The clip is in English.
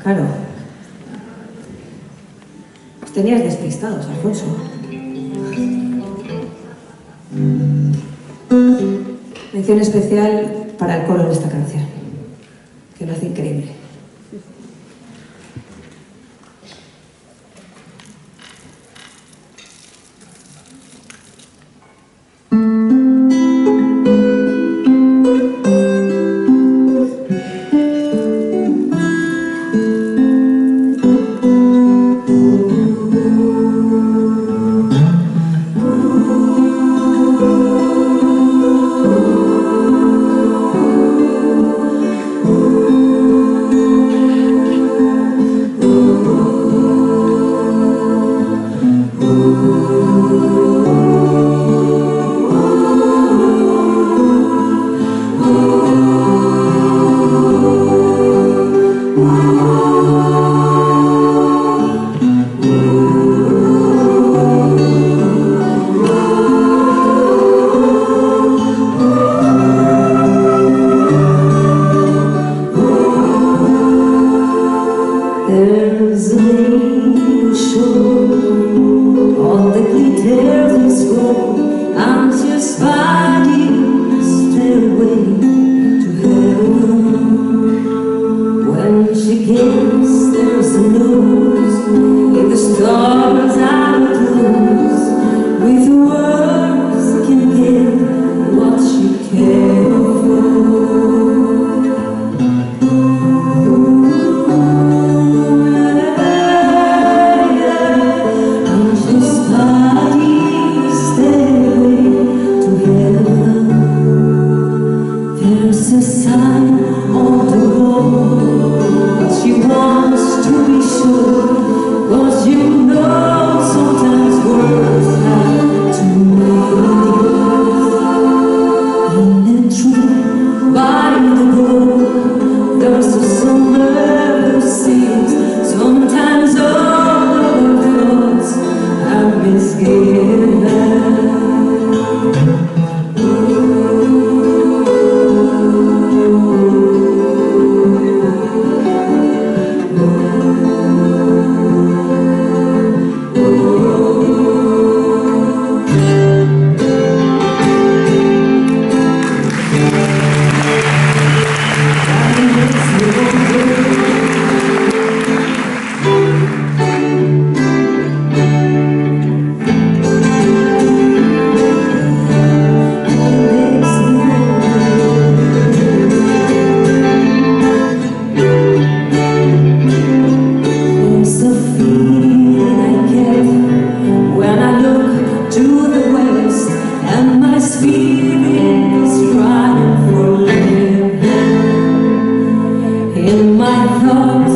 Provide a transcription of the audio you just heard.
Claro. Os tenías despistados, Alfonso. Mención especial para el coro de esta canción, que lo hace increíble. There's a lady shore on the glitters road, and she's finding a stairway to heaven. When she gets there's a news in the stars are close. With words can give what she cared for. There's a sign on the road, but she wants to be sure, 'cause you know sometimes words have two meanings. In a tree by the road, there's a summer who sings. Sometimes all of her thoughts are misgiven. In my thoughts